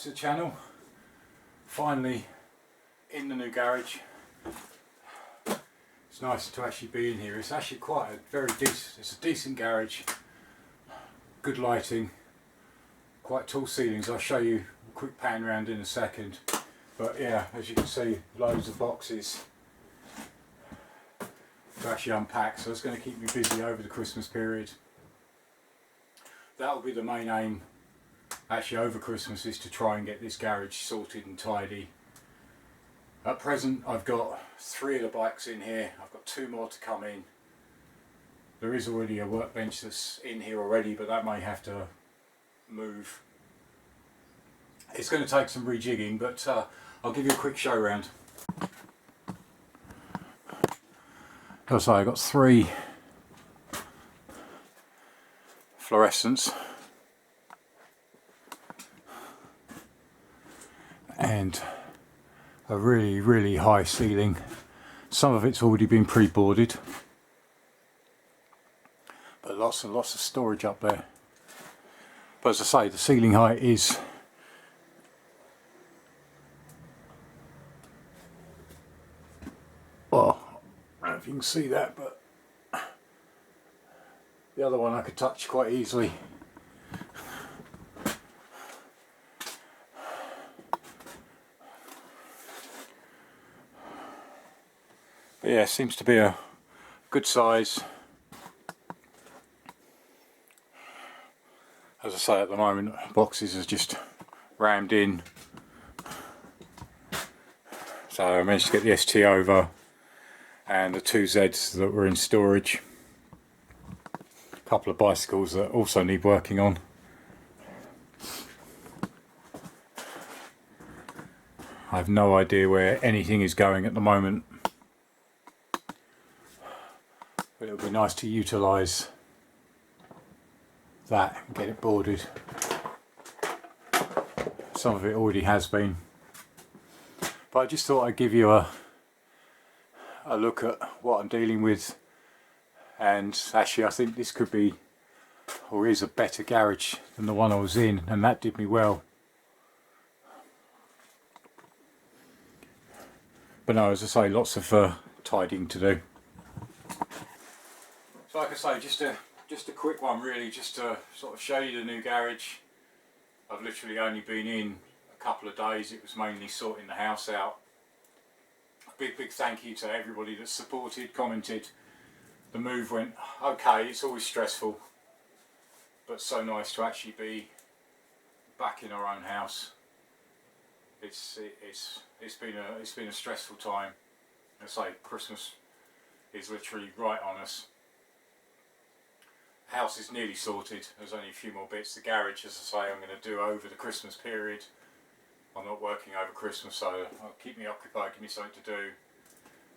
to the channel. Finally in the new garage. It's nice to actually be in here. It's actually quite a very decent, it's a decent garage. Good lighting, quite tall ceilings. I'll show you a quick pan around in a second. But yeah, as you can see, loads of boxes to actually unpack, so it's going to keep me busy over the Christmas period. That will be the main aim actually over Christmas, is to try and get this garage sorted and tidy. At present I've got 3 of the bikes in here, I've got 2 more to come in. There is already a workbench that's in here already, but that may have to move. It's going to take some rejigging, but I'll give you a quick show around. As I say, I've got 3 fluorescents and a really high ceiling. Some of it's already been pre-boarded, but lots and lots of storage up there. But as I say, the ceiling height is well, I don't know if you can see that, but the other one I could touch quite easily. But yeah, seems to be a good size. As I say, at the moment boxes are just rammed in. So I managed to get the ST over and the 2 Zs that were in storage. A couple of bicycles that also need working on. I have no idea where anything is going at the moment, but it would be nice to utilise that and get it boarded. Some of it already has been, but I just thought I'd give you a look at what I'm dealing with. And actually I think this could be, or is, a better garage than the one I was in, and that did me well. But no, as I say, lots of tidying to do. So like I say, just a quick one really, just to sort of show you the new garage. I've literally only been in a couple of days. It was mainly sorting the house out. A big thank you to everybody that supported, commented. The move went okay. It's always stressful, but so nice to actually be back in our own house. It's been a stressful time. As I say, Christmas is literally right on us. House is nearly sorted. There's only a few more bits. The garage, as I say, I'm going to do over the Christmas period. I'm not working over Christmas, so I'll keep me occupied, give me something to do.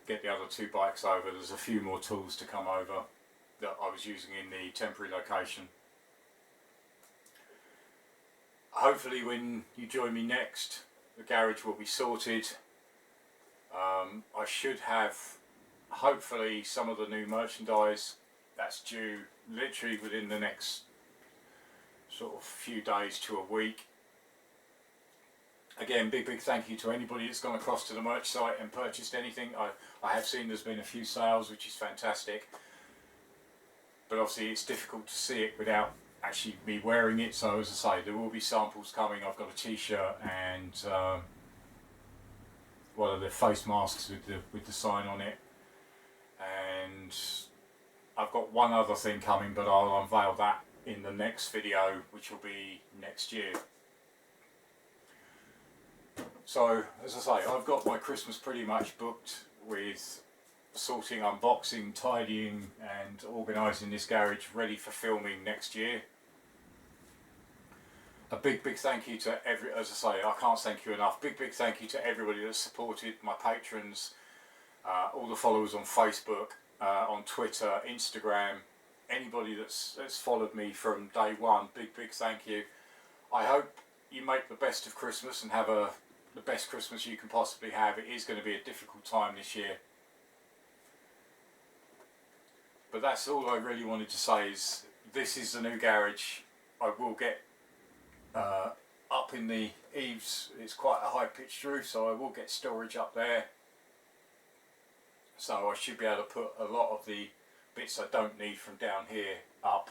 Get the other 2 bikes over. There's a few more tools to come over that I was using in the temporary location. Hopefully when you join me next, the garage will be sorted. I should have hopefully some of the new merchandise that's due literally within the next sort of few days to a week. Again, big thank you to anybody that's gone across to the merch site and purchased anything. I have seen there's been a few sales, which is fantastic, but obviously it's difficult to see it without actually me wearing it. So as I say, there will be samples coming. I've got a t-shirt and one of the face masks with the sign on it, and I've got one other thing coming, but I'll unveil that in the next video, which will be next year. So, as I say, I've got my Christmas pretty much booked with sorting, unboxing, tidying and organising this garage ready for filming next year. A big thank you to as I say, I can't thank you enough. Big thank you to everybody that supported, my patrons, all the followers on Facebook, on Twitter, Instagram, anybody that's followed me from day one. Big thank you. I hope you make the best of Christmas and have the best Christmas you can possibly have. It is going to be a difficult time this year, but that's all I really wanted to say. Is this is the new garage. I will get up in the eaves. It's quite a high pitched roof, so I will get storage up there, so I should be able to put a lot of the bits I don't need from down here up,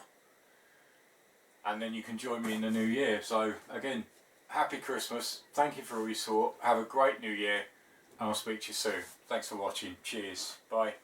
and then you can join me in the new year. So again, happy Christmas, thank you for all your support, have a great new year, and I'll speak to you soon. Thanks for watching, cheers, bye.